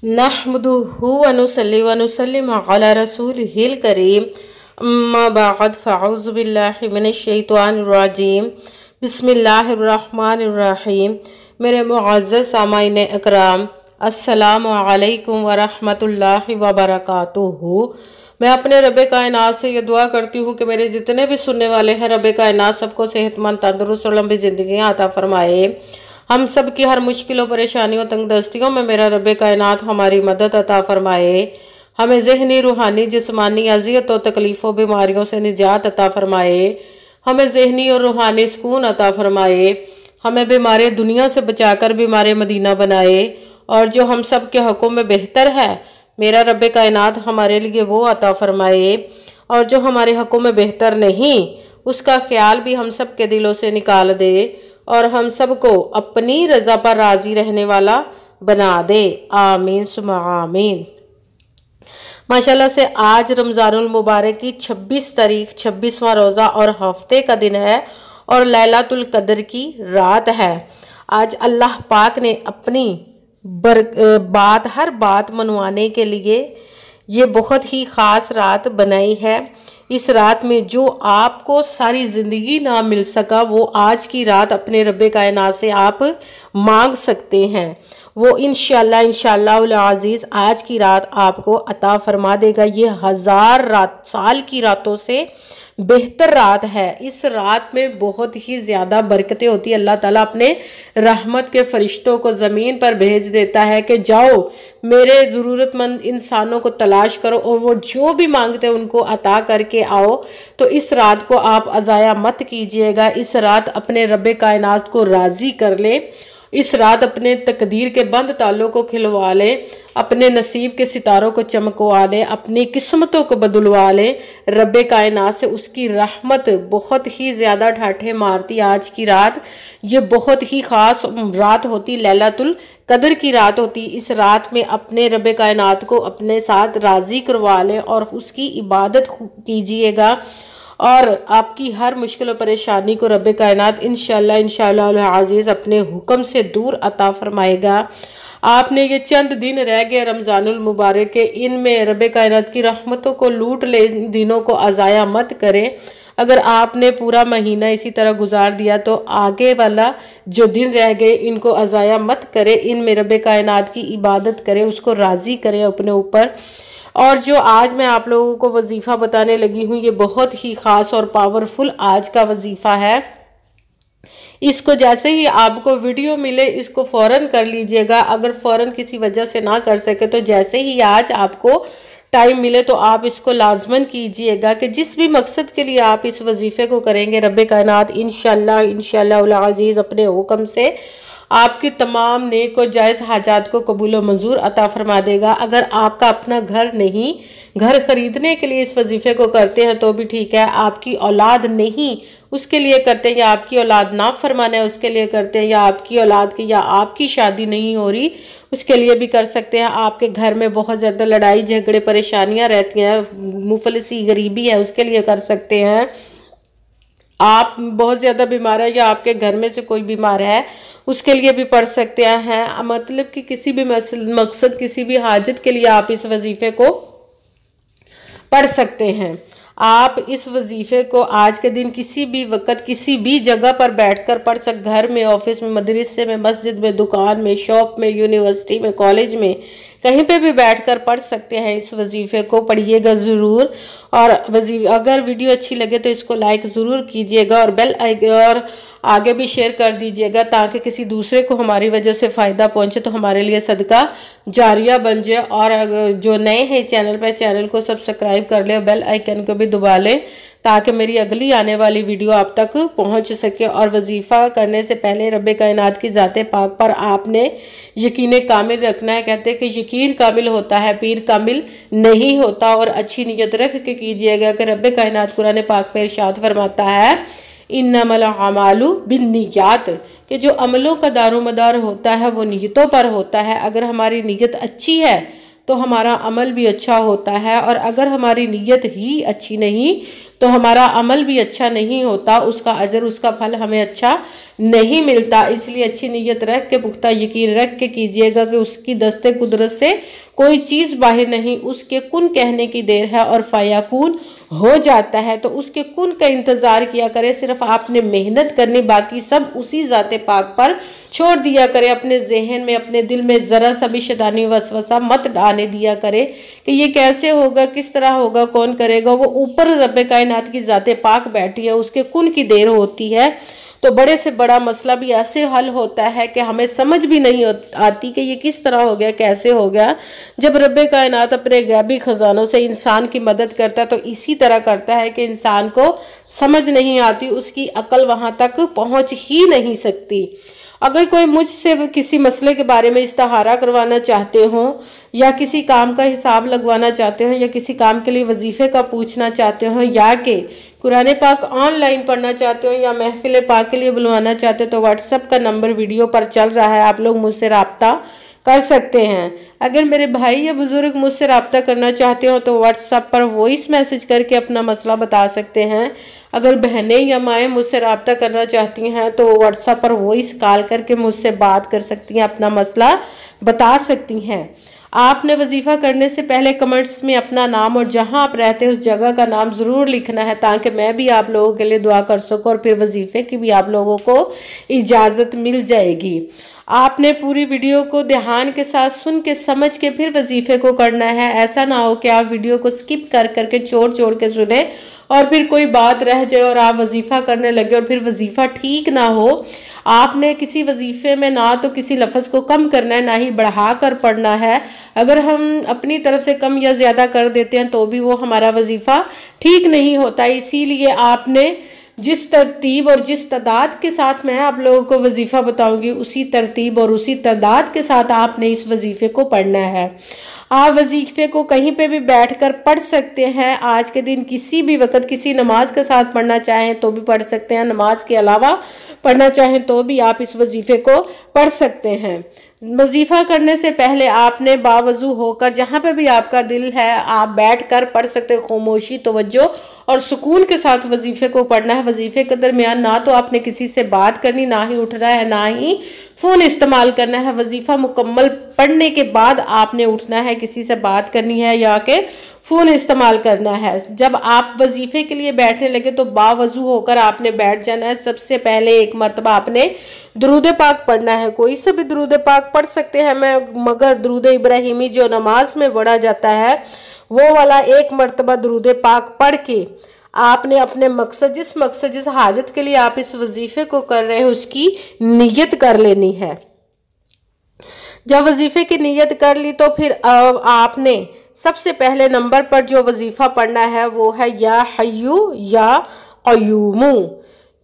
नहमदुहु व नुसल्ली व नुसल्लिम अला रसूलिहिल करीम अम्मा बाद फ़अऊज़ु बिल्लाहि मिनश शैतानिर रजीम बिस्मिल्लाहिर रहमानिर रहीम। मेरे मुअज़्ज़ज़ सामाईन इकराम, अस्सलामु अलैकुम व रहमतुल्लाहि व बरकातुहू। मैं अपने रब कायनात से ये दुआ करती हूँ कि मेरे जितने भी सुनने वाले हैं, रब कायनात सबको सेहतमंद, तंदुरुस्त और लंबी ज़िंदगियाँ अता फरमाए। हम सब की हर मुश्किलों, परेशानियों, तंगदस्तियों में मेरा रब कायनात हमारी मदद अता फरमाए। हमें ज़हनी, रूहानी, जिस्मानी अज़ियत और तकलीफ़ों, बीमारियों से निजात अता फरमाए। हमें ज़हनी और रूहानी सुकून अता फरमाए। हमें बीमारी दुनिया से बचाकर बीमारी मदीना बनाए। और जो हम सब के हक़ों में बेहतर है, मेरा रब कायनात हमारे लिए वो अता फरमाए। और जो हमारे हक़ों में बेहतर नहीं, उसका ख्याल भी हम सब के दिलों से निकाल दे और हम सबको अपनी रज़ा पर राज़ी रहने वाला बना दे। आमीन सुमा आमीन। माशाल्लाह से आज रमज़ानुल मुबारक की 26 तारीख 26वां रोज़ा और हफ्ते का दिन है और लैलातुल कद्र की रात है। आज अल्लाह पाक ने अपनी हर बात मनवाने के लिए ये बहुत ही ख़ास रात बनाई है। इस रात में जो आपको सारी ज़िंदगी ना मिल सका, वो आज की रात अपने रब कायनात से आप मांग सकते हैं। वो इंशाअल्लाह अज़ीज़ आज की रात आपको अता फरमा देगा। ये 1000 साल की रातों से बेहतर रात है। इस रात में बहुत ही ज़्यादा बरकतें होती है। अल्लाह ताला अपने रहमत के फरिश्तों को ज़मीन पर भेज देता है कि जाओ मेरे ज़रूरतमंद इंसानों को तलाश करो और वो जो भी मांगते हैं उनको अता करके आओ। तो इस रात को आप अज़ाया मत कीजिएगा। इस रात अपने रब कायनात को राज़ी कर ले। इस रात अपने तकदीर के बंद तालों को खिलवा लें, अपने नसीब के सितारों को चमकवा लें, अपनी किस्मतों को बदलवा लें। रब कायनात से उसकी रहमत बहुत ही ज़्यादा ठाठे मारती। आज की रात ये बहुत ही ख़ास रात होती, लैलातुल कद्र की रात होती। इस रात में अपने रब कायनात को अपने साथ राज़ी करवा लें और उसकी इबादत कीजिएगा और आपकी हर मुश्किल और परेशानी को रब कायनात इंशाअल्लाह अज़ीज़ अपने हुक्म से दूर अता फरमाएगा। आपने ये चंद दिन रह गए रमज़ानुल मुबारक के, इनमें रब कायनात की रहमतों को लूट ले, दिनों को अज़ाया मत करें। अगर आपने पूरा महीना इसी तरह गुजार दिया तो आगे वाला जो दिन रह गए इनको अज़ाया मत करें। इनमें रब कायनात की इबादत करें, उसको राज़ी करें अपने ऊपर। और जो आज मैं आप लोगों को वजीफ़ा बताने लगी हूँ, ये बहुत ही ख़ास और पावरफुल आज का वजीफ़ा है। इसको जैसे ही आपको वीडियो मिले इसको फ़ौरन कर लीजिएगा। अगर फ़ौरन किसी वजह से ना कर सके तो जैसे ही आज आपको टाइम मिले तो आप इसको लाजमन कीजिएगा कि जिस भी मकसद के लिए आप इस वजीफ़े को करेंगे, रब कायनात इंशाअल्लाह अज़ीज़ अपने हुक्म से आपकी तमाम नेक और जायज़ हाजात को कबूल व मंजूर अता फरमा देगा। अगर आपका अपना घर नहीं, घर ख़रीदने के लिए इस वजीफ़े को करते हैं तो भी ठीक है। आपकी औलाद नहीं, उसके लिए करते हैं, या आपकी औलाद ना फरमाना है उसके लिए करते हैं, या आपकी औलाद की या आपकी शादी नहीं हो रही उसके लिए भी कर सकते हैं। आपके घर में बहुत ज़्यादा लड़ाई झगड़े परेशानियाँ रहती हैं, मुफलिसी गरीबी है, उसके लिए कर सकते हैं। आप बहुत ज़्यादा बीमार है या आपके घर में से कोई बीमार है उसके लिए भी पढ़ सकते हैं। मतलब कि किसी भी मकसद, किसी भी हाजत के लिए आप इस वजीफ़े को पढ़ सकते हैं। आप इस वजीफ़े को आज के दिन किसी भी वक़्त किसी भी जगह पर बैठकर पढ़ सकते। घर में, ऑफिस में, मदरसे में, मस्जिद में, दुकान में, शॉप में, यूनिवर्सिटी में, कॉलेज में, कहीं पे भी बैठकर पढ़ सकते हैं। इस वजीफ़े को पढ़िएगा ज़रूर। और अगर वीडियो अच्छी लगे तो इसको लाइक ज़रूर कीजिएगा और बेल आइकन और आगे भी शेयर कर दीजिएगा ताकि किसी दूसरे को हमारी वजह से फ़ायदा पहुंचे तो हमारे लिए सदका जारिया बन जाए। और अगर जो नए हैं चैनल पर, चैनल को सब्सक्राइब कर ले और बेल आइकन को भी दबा लें ताकि मेरी अगली आने वाली वीडियो आप तक पहुंच सके। और वजीफ़ा करने से पहले रब कायनात की ज़ाते पाक पर आपने यकीन कामिल रखना है। कहते हैं कि यकीन कामिल होता है, पीर कामिल नहीं होता। और अच्छी नीयत रख के कीजिएगा कि रब कायनात कुरान पाक में इरशाद फरमाता है, इन्नमल अमालु बिन्नियात, कि जो अमलों का दारोमदार होता है वो नीयतों पर होता है। अगर हमारी नीयत अच्छी है तो हमारा अमल भी अच्छा होता है। और अगर हमारी नीयत ही अच्छी नहीं तो हमारा अमल भी अच्छा नहीं होता, उसका अजर उसका फल हमें अच्छा नहीं मिलता। इसलिए अच्छी नीयत रख के, पुख्ता यकीन रख के कीजिएगा कि उसकी दस्ते कुदरत से कोई चीज़ बाहर नहीं, उसके कुन कहने की देर है और फयाकून हो जाता है। तो उसके कुन का इंतज़ार किया करे, सिर्फ आपने मेहनत करनी, बाकी सब उसी ज़ाते पाक पर छोड़ दिया करे। अपने जहन में, अपने दिल में ज़रा सा भी शैतानी वसवसा मत डालने दिया करे कि ये कैसे होगा, किस तरह होगा, कौन करेगा। वो ऊपर रब्बे कायनात की ज़ाते पाक बैठी है, उसके कुन की देर होती है। तो बड़े से बड़ा मसला भी ऐसे हल होता है कि हमें समझ भी नहीं आती कि ये किस तरह हो गया, कैसे हो गया। जब रब्बे कायनात अपने गैबी खजानों से इंसान की मदद करता है तो इसी तरह करता है कि इंसान को समझ नहीं आती, उसकी अकल वहाँ तक पहुँच ही नहीं सकती। अगर कोई मुझसे किसी मसले के बारे में इस्तिखारा करवाना चाहते हो, या किसी काम का हिसाब लगवाना चाहते हो, या किसी काम के लिए वजीफे का पूछना चाहते हो, या कि कुरान पाक ऑनलाइन पढ़ना चाहते हो, या महफिल पाक के लिए बुलवाना चाहते हो, तो व्हाट्सएप का नंबर वीडियो पर चल रहा है, आप लोग मुझसे रब्ता कर सकते हैं। अगर मेरे भाई या बुजुर्ग मुझसे रब्ता करना चाहते हो तो व्हाट्सएप पर वॉइस मैसेज करके अपना मसला बता सकते हैं। अगर बहनें या माएँ मुझसे रब्ता करना चाहती हैं तो व्हाट्सएप पर वॉइस कॉल करके मुझसे बात कर सकती हैं, अपना मसला बता सकती हैं। आपने वजीफ़ा करने से पहले कमेंट्स में अपना नाम और जहां आप रहते हैं उस जगह का नाम ज़रूर लिखना है, ताकि मैं भी आप लोगों के लिए दुआ कर सकूं और फिर वजीफ़े की भी आप लोगों को इजाज़त मिल जाएगी। आपने पूरी वीडियो को ध्यान के साथ सुन के समझ के फिर वजीफ़े को करना है। ऐसा ना हो कि आप वीडियो को स्किप कर करके छोड़ के सुने और फिर कोई बात रह जाए और आप वजीफ़ा करने लगे और फिर वजीफ़ा ठीक ना हो। आपने किसी वजीफ़े में ना तो किसी लफ्ज़ को कम करना है, ना ही बढ़ा कर पढ़ना है। अगर हम अपनी तरफ से कम या ज़्यादा कर देते हैं तो भी वो हमारा वजीफ़ा ठीक नहीं होता। इसीलिए आपने जिस तरतीब और जिस तादाद के साथ मैं आप लोगों को वजीफ़ा बताऊंगी, उसी तरतीब और उसी तादाद के साथ आपने इस वजीफ़े को पढ़ना है। आप वजीफ़े को कहीं पे भी बैठकर पढ़ सकते हैं। आज के दिन किसी भी वक्त किसी नमाज के साथ पढ़ना चाहें तो भी पढ़ सकते हैं, नमाज के अलावा पढ़ना चाहें तो भी आप इस वजीफ़े को पढ़ सकते हैं। वजीफ़ा करने से पहले आपने बावजू होकर जहाँ पे भी आपका दिल है आप बैठकर पढ़ सकते हैं। खामोशी, तवज्जो और सुकून के साथ वजीफ़े को पढ़ना है। वजीफ़े के दरमियान ना तो आपने किसी से बात करनी, ना ही उठना है, ना ही फ़ोन इस्तेमाल करना है। वजीफ़ा मुकम्मल पढ़ने के बाद आपने उठना है, किसी से बात करनी है या कि फ़ोन इस्तेमाल करना है। जब आप वजीफ़े के लिए बैठने लगे तो बावजू होकर आपने बैठ जाना है। सबसे पहले एक मरतबा आपने दुरूद पाक पढ़ना है। कोई से भी दुरूद पाक पढ़ सकते हैं मगर दुरूद इब्राहिमी जो नमाज में पढ़ा जाता है वो वाला एक मरतबा दुरूद पाक पढ़ के आपने अपने मकसद, जिस हाजत के लिए आप इस वजीफ़े को कर रहे हैं उसकी नीयत कर लेनी है। जब वजीफ़े की नीयत कर ली तो फिर आपने सबसे पहले नंबर पर जो वजीफ़ा पढ़ना है वो है या हय्यू या क़य्यूमू।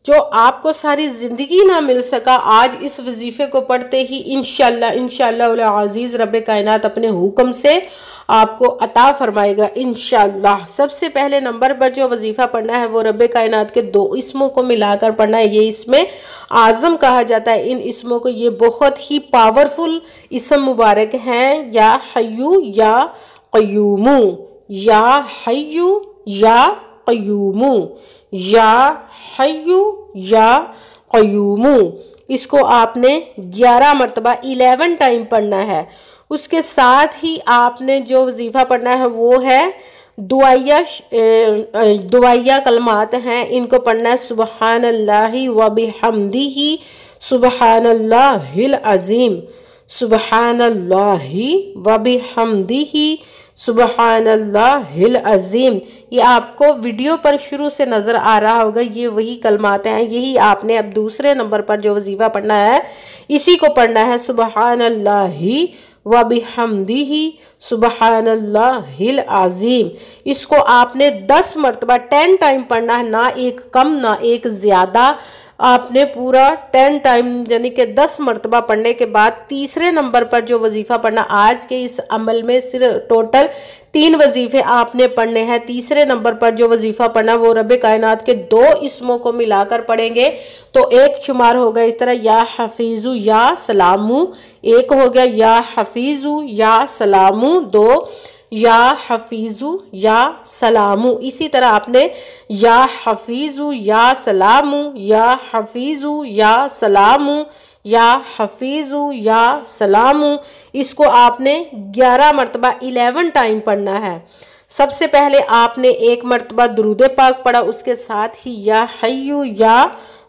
जो आपको सारी ज़िंदगी ना मिल सका, आज इस वजीफ़े को पढ़ते ही इंशाअल्लाह अज़ीज़ रब्बे कायनात अपने हुक्म से आपको अता फरमाएगा इंशाअल्लाह। सबसे पहले नंबर पर जो वजीफ़ा पढ़ना है वो रब्बे कायनात के 2 इसमों को मिलाकर पढ़ना है। ये इसमें आज़म कहा जाता है इन इसमों को। ये बहुत ही पावरफुल इसम मुबारक हैं। या हय्यू या क़य्यूमू, या हय्यू या क़य्यूमू, या हय्यू या क़य्यूमू। इसको आपने 11 मरतबा 11 टाइम पढ़ना है। उसके साथ ही आपने जो वजीफ़ा पढ़ना है वो है दुआया कलमात हैं, इनको पढ़ना है। सुबहानल्लाहि व बिहम्दिही सुबहानल्लाहिल अज़ीम, सुबहानल्लाहि व बिहम्दिही सुबहानल्लाहिल अज़ीम। ये आपको वीडियो पर शुरू से नज़र आ रहा होगा, ये वही कलमात हैं। यही आपने अब दूसरे नंबर पर जो वजीफ़ा पढ़ना है इसी को पढ़ना है। सुबहानल्लाहि व बिहम्दिही सुबहानल्लाहिल अज़ीम। इसको आपने 10 मरतबा 10 टाइम पढ़ना है, ना एक कम ना एक ज़्यादा। आपने पूरा 10 टाइम यानी कि 10 मरतबा पढ़ने के बाद तीसरे नंबर पर जो वजीफ़ा पढ़ना, आज के इस अमल में सिर्फ टोटल 3 वजीफ़े आपने पढ़ने हैं। तीसरे नंबर पर जो वजीफ़ा पढ़ना वो रब कायनात के 2 इसमों को मिलाकर पढ़ेंगे। तो एक शुमार होगा इस तरह, या हफीज़ु या सलामू, एक हो गया या हफीज़ु या सलामू, 2 या हफीज़ु या सलामू। इसी तरह आपने या हफीज़ु या सलामू, या हफीज़ु या सलामू, या हफीज़ु या सलामू, इसको आपने 11 मरतबा 11 टाइम पढ़ना है। सबसे पहले आपने 1 मरतबा दुरूद पाक पढ़ा, उसके साथ ही या हय्यु या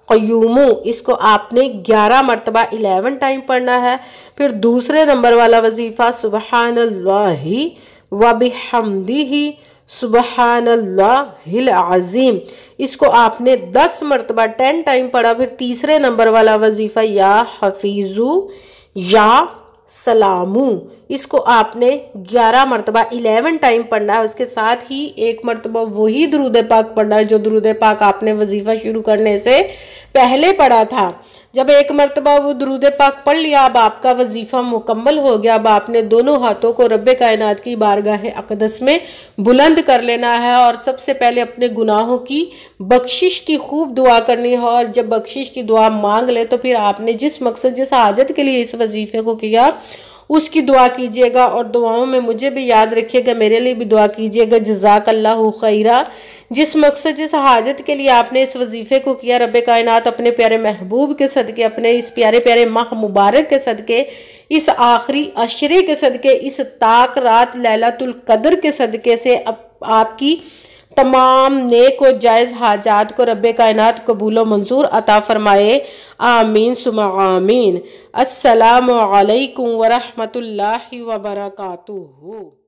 क़य्यूमु, इसको आपने 11 मरतबा 11 टाइम पढ़ना है। फिर दूसरे नंबर वाला वजीफ़ा सुबहानल्लाहि व बिहम्दिही सुबहानल्लाहिल अज़ीम, इसको आपने 10 मरतबा 10 टाइम पढ़ा। फिर तीसरे नंबर वाला वजीफ़ा या हफीज़ु या सलामू, इसको आपने 11 मरतबा 11 टाइम पढ़ना है। उसके साथ ही 1 मरतबा वही दुरूद पाक पढ़ना है जो दुरूद पाक आपने वजीफ़ा शुरू करने से पहले पढ़ा था। जब 1 मरतबा वो दुरूद पाक पढ़ लिया, अब आपका वजीफ़ा मुकम्मल हो गया। अब आपने दोनों हाथों को रब कायनात की बारगाह अक़दस में बुलंद कर लेना है और सबसे पहले अपने गुनाहों की बख्शिश की खूब दुआ करनी है। और जब बख्शिश की दुआ मांग ले तो फिर आपने जिस मकसद, जिस हाजत के लिए इस वजीफ़े को किया उसकी दुआ कीजिएगा। और दुआओं में मुझे भी याद रखिएगा, मेरे लिए भी दुआ कीजिएगा। जज़ाकल्लाहु खैरा। जिस मकसद, जिस हाजत के लिए आपने इस वजीफ़े को किया, रब कायनात अपने प्यारे महबूब के सदके, अपने इस प्यारे प्यारे माह मुबारक के सदके, इस आखिरी अशरे के सदके, इस ताक रात लैलतुल कद्र के सदके से आपकी तमाम नेक व जायज़ हाजात को रब कायनात कबूल व मंजूर अता फरमाए। आमीन सुम्मा आमीन। अस्सलामु अलैकुम व रहमतुल्लाहि व बरकातुहू।